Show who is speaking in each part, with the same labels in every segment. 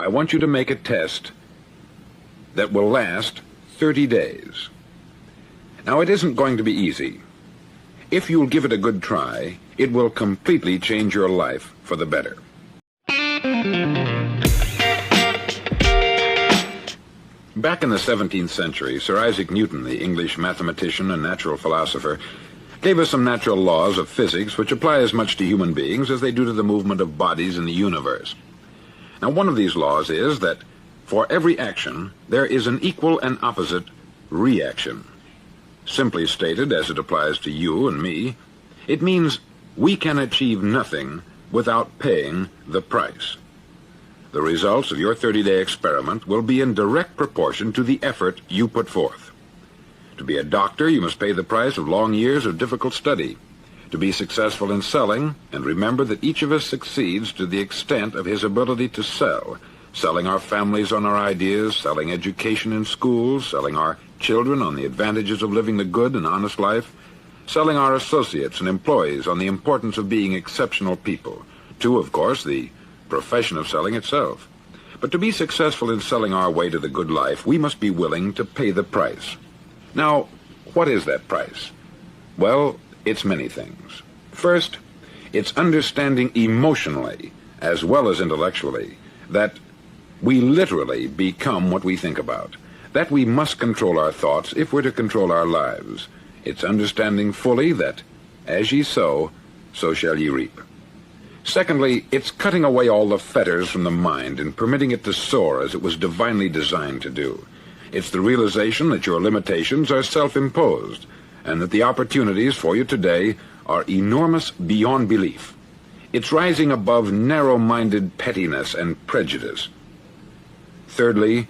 Speaker 1: I want you to make a test that will last 30 days. Now, it isn't going to be easy. If you'll give it a good try, it will completely change your life for the better. Back in the 17th century, Sir Isaac Newton, the English mathematician and natural philosopher, gave us some natural laws of physics which apply as much to human beings as they do to the movement of bodies in the universe. Now, one of these laws is that for every action, there is an equal and opposite reaction. Simply stated, as it applies to you and me, it means we can achieve nothing without paying the price. The results of your 30-day experiment will be in direct proportion to the effort you put forth. To be a doctor, you must pay the price of long years of difficult study. To be successful in selling, and remember that each of us succeeds to the extent of his ability to sell, selling our families on our ideas, selling education in schools, selling our children on the advantages of living the good and honest life, selling our associates and employees on the importance of being exceptional people, to, of course, the profession of selling itself. But to be successful in selling our way to the good life, we must be willing to pay the price. Now, what is that price? Well, it's many things. First, it's understanding emotionally, as well as intellectually, that we literally become what we think about, that we must control our thoughts if we're to control our lives. It's understanding fully that, as ye sow, so shall ye reap. Secondly, it's cutting away all the fetters from the mind and permitting it to soar as it was divinely designed to do. It's the realization that your limitations are self-imposed, and that the opportunities for you today are enormous beyond belief. It's rising above narrow-minded pettiness and prejudice. Thirdly,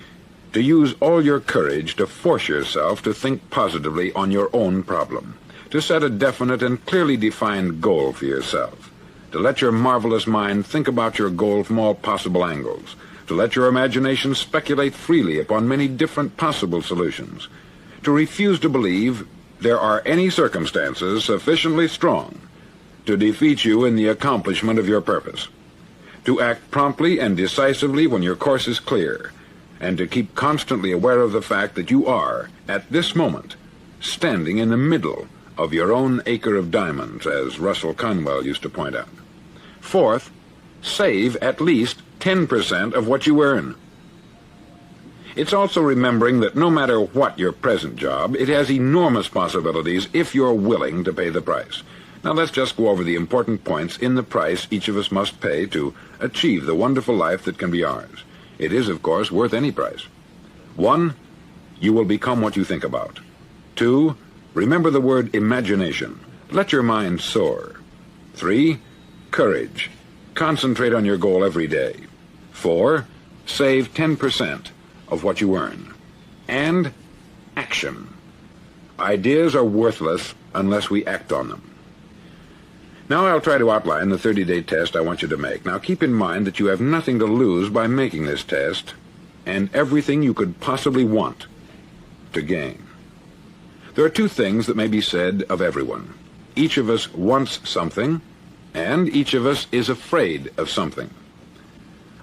Speaker 1: to use all your courage to force yourself to think positively on your own problem, to set a definite and clearly defined goal for yourself, to let your marvelous mind think about your goal from all possible angles, to let your imagination speculate freely upon many different possible solutions, to refuse to believe there are any circumstances sufficiently strong to defeat you in the accomplishment of your purpose, to act promptly and decisively when your course is clear, and to keep constantly aware of the fact that you are, at this moment, standing in the middle of your own acre of diamonds, as Russell Conwell used to point out. Fourth, save at least 10% of what you earn. It's also remembering that no matter what your present job, it has enormous possibilities if you're willing to pay the price. Now let's just go over the important points in the price each of us must pay to achieve the wonderful life that can be ours. It is, of course, worth any price. 1, you will become what you think about. 2, remember the word imagination. Let your mind soar. 3, courage. Concentrate on your goal every day. 4, save 10% of what you earn. And action. Ideas are worthless unless we act on them. Now I'll try to outline the 30-day test I want you to make. Now keep in mind that you have nothing to lose by making this test, and everything you could possibly want to gain. There are 2 things that may be said of everyone. Each of us wants something, and each of us is afraid of something.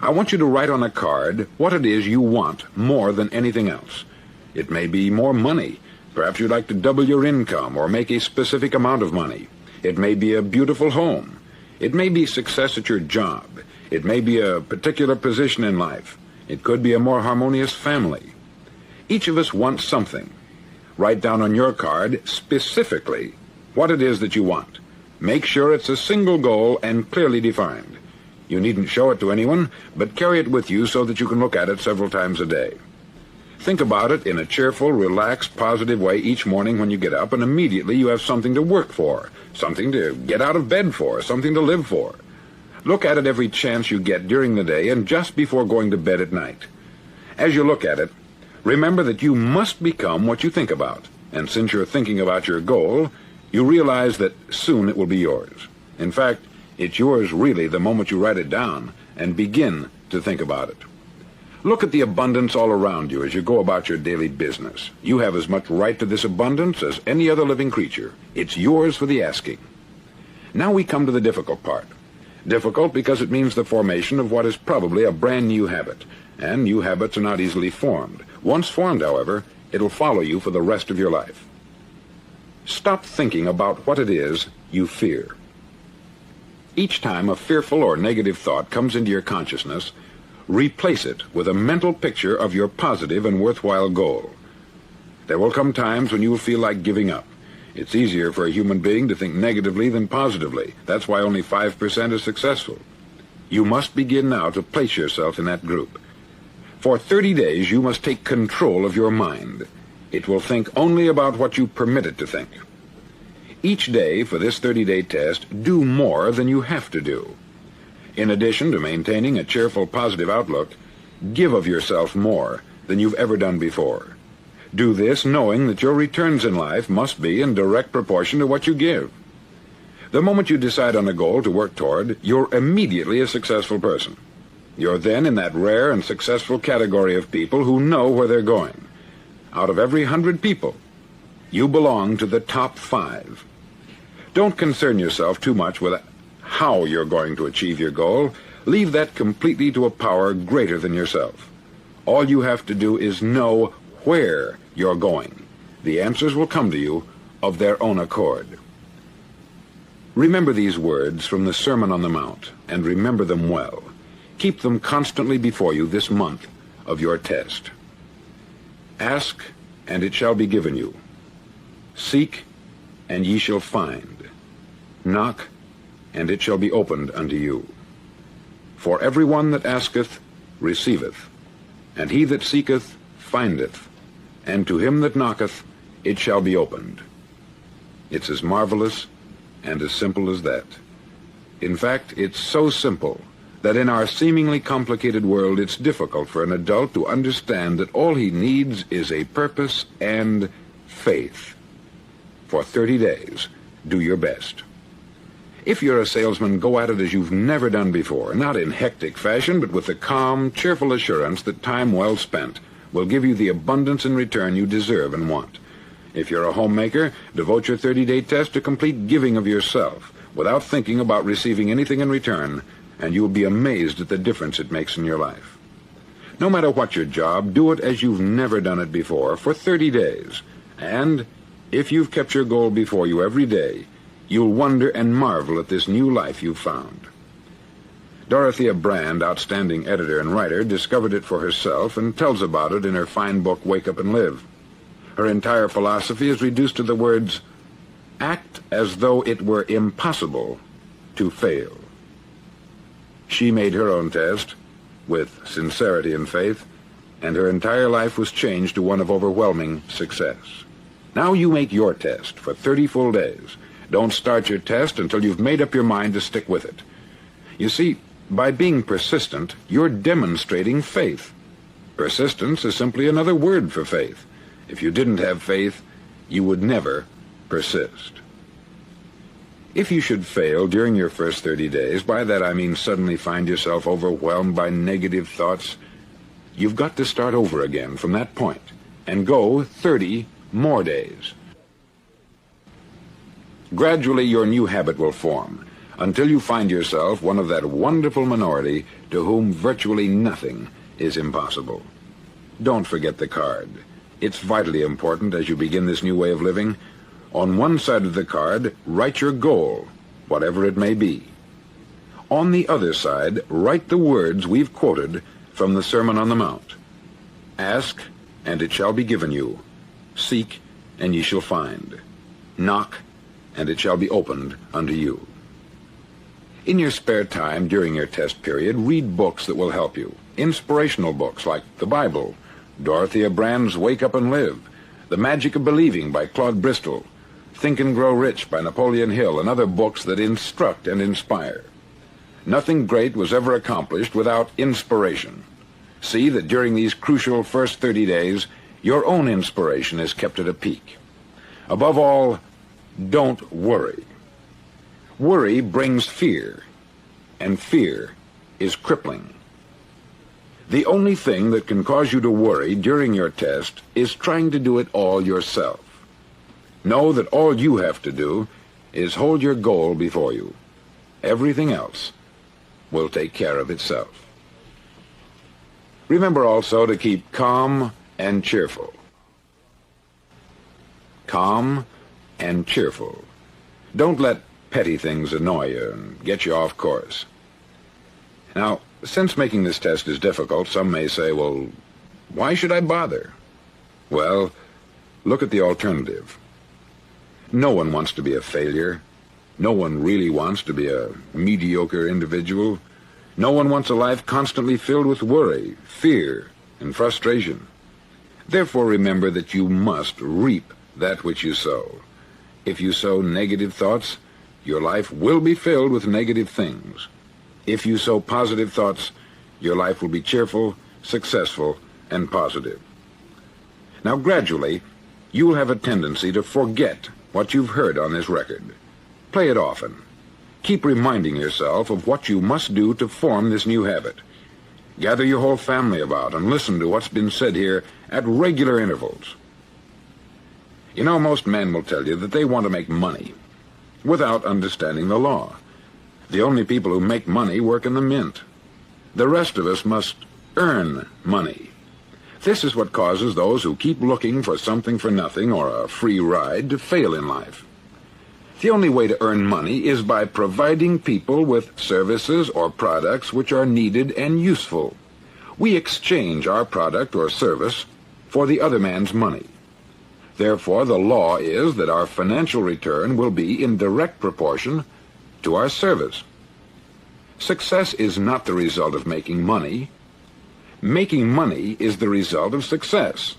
Speaker 1: I want you to write on a card what it is you want more than anything else. It may be more money. Perhaps you'd like to double your income or make a specific amount of money. It may be a beautiful home. It may be success at your job. It may be a particular position in life. It could be a more harmonious family. Each of us wants something. Write down on your card specifically what it is that you want. Make sure it's a single goal and clearly defined. You needn't show it to anyone, but carry it with you so that you can look at it several times a day. Think about it in a cheerful, relaxed, positive way each morning when you get up, and immediately you have something to work for, something to get out of bed for, something to live for. Look at it every chance you get during the day and just before going to bed at night. As you look at it, remember that you must become what you think about, and since you're thinking about your goal, you realize that soon it will be yours. In fact, it's yours really the moment you write it down and begin to think about it. Look at the abundance all around you as you go about your daily business. You have as much right to this abundance as any other living creature. It's yours for the asking. Now we come to the difficult part. Difficult because it means the formation of what is probably a brand new habit. and new habits are not easily formed. Once formed, however, it'll follow you for the rest of your life. Stop thinking about what it is you fear. Each time a fearful or negative thought comes into your consciousness, replace it with a mental picture of your positive and worthwhile goal. There will come times when you will feel like giving up. It's easier for a human being to think negatively than positively. That's why only 5% is successful. You must begin now to place yourself in that group. For 30 days, you must take control of your mind. It will think only about what you permit it to think. Each day for this 30-day test, do more than you have to do. In addition to maintaining a cheerful, positive outlook, give of yourself more than you've ever done before. Do this knowing that your returns in life must be in direct proportion to what you give. The moment you decide on a goal to work toward, you're immediately a successful person. You're then in that rare and successful category of people who know where they're going. Out of every 100 people, you belong to the top 5. Don't concern yourself too much with how you're going to achieve your goal. Leave that completely to a power greater than yourself. All you have to do is know where you're going. The answers will come to you of their own accord. Remember these words from the Sermon on the Mount, and remember them well. Keep them constantly before you this month of your test. Ask, and it shall be given you. Seek, and ye shall find. Knock, and it shall be opened unto you. For every one that asketh receiveth, and he that seeketh findeth, and to him that knocketh it shall be opened. It's as marvelous and as simple as that. In fact, it's so simple that in our seemingly complicated world it's difficult for an adult to understand that all he needs is a purpose and faith. For 30 days, do your best. If you're a salesman, go at it as you've never done before, not in hectic fashion, but with the calm, cheerful assurance that time well spent will give you the abundance in return you deserve and want. If you're a homemaker, devote your 30-day test to complete giving of yourself without thinking about receiving anything in return, and you will be amazed at the difference it makes in your life. No matter what your job, do it as you've never done it before for 30 days. And if you've kept your goal before you every day, you'll wonder and marvel at this new life you've found. Dorothea Brand, outstanding editor and writer, discovered it for herself and tells about it in her fine book, Wake Up and Live. Her entire philosophy is reduced to the words, act as though it were impossible to fail. She made her own test with sincerity and faith, and her entire life was changed to one of overwhelming success. Now you make your test for 30 full days. Don't start your test until you've made up your mind to stick with it. You see, by being persistent, you're demonstrating faith. Persistence is simply another word for faith. If you didn't have faith, you would never persist. If you should fail during your first 30 days, by that I mean suddenly find yourself overwhelmed by negative thoughts, you've got to start over again from that point and go 30 more days. Gradually, your new habit will form until you find yourself one of that wonderful minority to whom virtually nothing is impossible. Don't forget the card. It's vitally important as you begin this new way of living. On one side of the card, write your goal, whatever it may be. On the other side, write the words we've quoted from the Sermon on the Mount. Ask, and it shall be given you. Seek, and ye shall find. Knock, and it shall be opened unto you. In your spare time during your test period, read books that will help you. Inspirational books like the Bible, Dorothea Brand's Wake Up and Live, The Magic of Believing by Claude Bristol, Think and Grow Rich by Napoleon Hill, and other books that instruct and inspire. Nothing great was ever accomplished without inspiration. See that during these crucial first 30 days, your own inspiration is kept at a peak. Above all, don't worry. Worry brings fear, and fear is crippling. The only thing that can cause you to worry during your test is trying to do it all yourself. Know that all you have to do is hold your goal before you. Everything else will take care of itself. Remember also to keep calm and cheerful. Calm and cheerful. Don't let petty things annoy you and get you off course. Now, since making this test is difficult, some may say, well, why should I bother? Well, look at the alternative. No one wants to be a failure. No one really wants to be a mediocre individual. No one wants a life constantly filled with worry, fear, and frustration. Therefore, remember that you must reap that which you sow. If you sow negative thoughts, your life will be filled with negative things. If you sow positive thoughts, your life will be cheerful, successful, and positive. Now, gradually, you will have a tendency to forget what you've heard on this record. Play it often. Keep reminding yourself of what you must do to form this new habit. Gather your whole family about and listen to what's been said here at regular intervals. You know, most men will tell you that they want to make money without understanding the law. The only people who make money work in the mint. The rest of us must earn money. This is what causes those who keep looking for something for nothing or a free ride to fail in life. The only way to earn money is by providing people with services or products which are needed and useful. We exchange our product or service for the other man's money. Therefore, the law is that our financial return will be in direct proportion to our service. Success is not the result of making money. Making money is the result of success.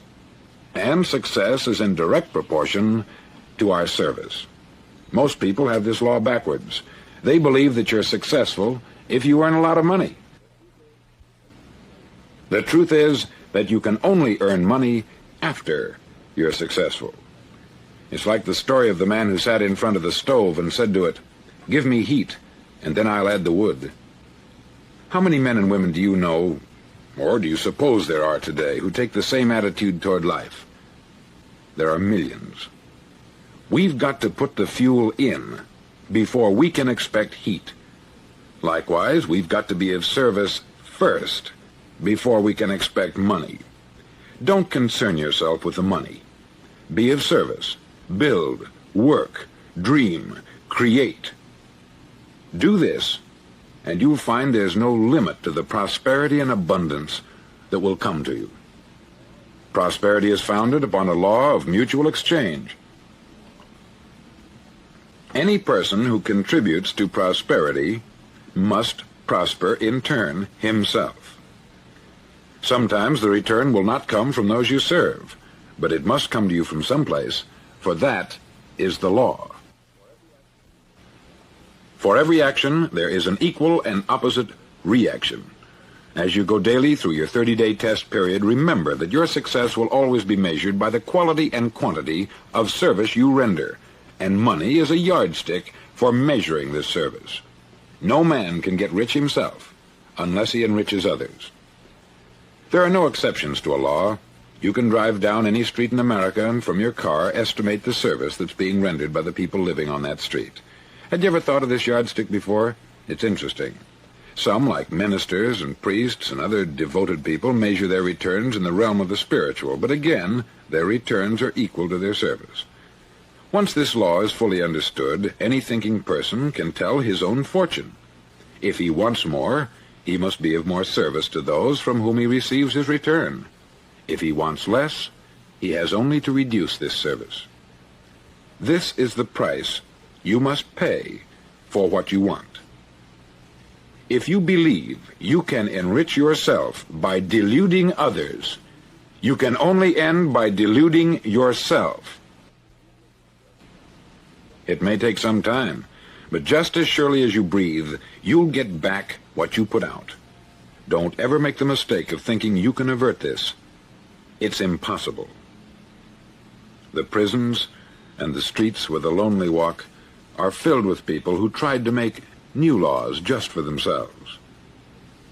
Speaker 1: And success is in direct proportion to our service. Most people have this law backwards. They believe that you're successful if you earn a lot of money. The truth is that you can only earn money after you're successful. It's like the story of the man who sat in front of the stove and said to it, "Give me heat, and then I'll add the wood." How many men and women do you know, or do you suppose there are today, who take the same attitude toward life? There are millions. We've got to put the fuel in before we can expect heat. Likewise, we've got to be of service first before we can expect money. Don't concern yourself with the money. Be of service. Build, work, dream, create. Do this, and you'll find there's no limit to the prosperity and abundance that will come to you. Prosperity is founded upon a law of mutual exchange. Any person who contributes to prosperity must prosper in turn himself. Sometimes the return will not come from those you serve, but it must come to you from someplace, for that is the law. For every action, there is an equal and opposite reaction. As you go daily through your 30-day test period, remember that your success will always be measured by the quality and quantity of service you render, and money is a yardstick for measuring this service. No man can get rich himself unless he enriches others. There are no exceptions to a law. You can drive down any street in America and from your car estimate the service that's being rendered by the people living on that street. Had you ever thought of this yardstick before? It's interesting. Some, like ministers and priests and other devoted people, measure their returns in the realm of the spiritual, but again, their returns are equal to their service. Once this law is fully understood, any thinking person can tell his own fortune. If he wants more, he must be of more service to those from whom he receives his return. If he wants less, he has only to reduce this service. This is the price you must pay for what you want. If you believe you can enrich yourself by deluding others, you can only end by deluding yourself. It may take some time, but just as surely as you breathe, you'll get back what you put out. Don't ever make the mistake of thinking you can avert this. It's impossible. The prisons and the streets where the lonely walk are filled with people who tried to make new laws just for themselves.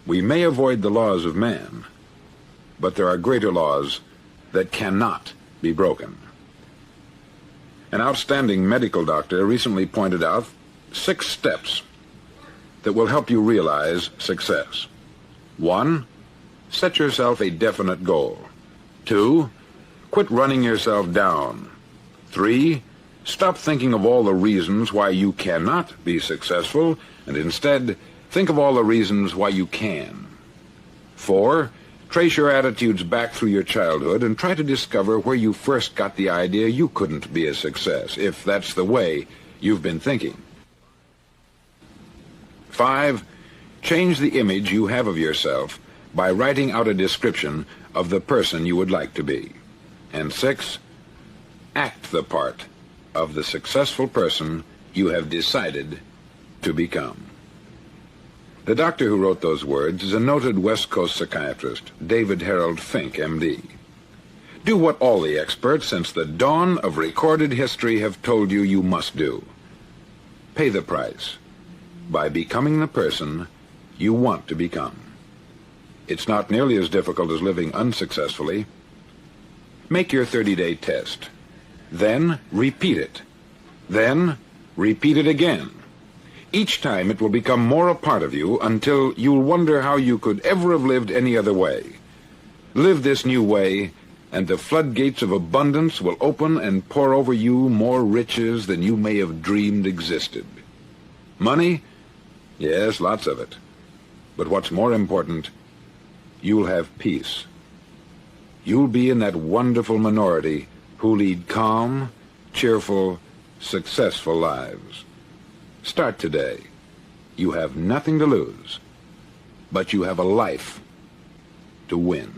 Speaker 1: We may avoid the laws of man, but there are greater laws that cannot be broken. An outstanding medical doctor recently pointed out 6 steps that will help you realize success. 1, Set yourself a definite goal. 2. Quit running yourself down. 3. Stop thinking of all the reasons why you cannot be successful, and instead think of all the reasons why you can. 4. Trace your attitudes back through your childhood and try to discover where you first got the idea you couldn't be a success, if that's the way you've been thinking. 5. Change the image you have of yourself by writing out a description of the person you would like to be. And 6. Act the part of the successful person you have decided to become. The doctor who wrote those words is a noted West Coast psychiatrist, David Harold Fink, M.D. Do what all the experts since the dawn of recorded history have told you you must do. Pay the price by becoming the person you want to become. It's not nearly as difficult as living unsuccessfully. Make your 30-day test. Then repeat it. Then repeat it again. Each time it will become more a part of you until you'll wonder how you could ever have lived any other way. Live this new way, and the floodgates of abundance will open and pour over you more riches than you may have dreamed existed. Money? Yes, lots of it. But what's more important, you'll have peace. You'll be in that wonderful minority who lead calm, cheerful, successful lives. Start today. You have nothing to lose, but you have a life to win.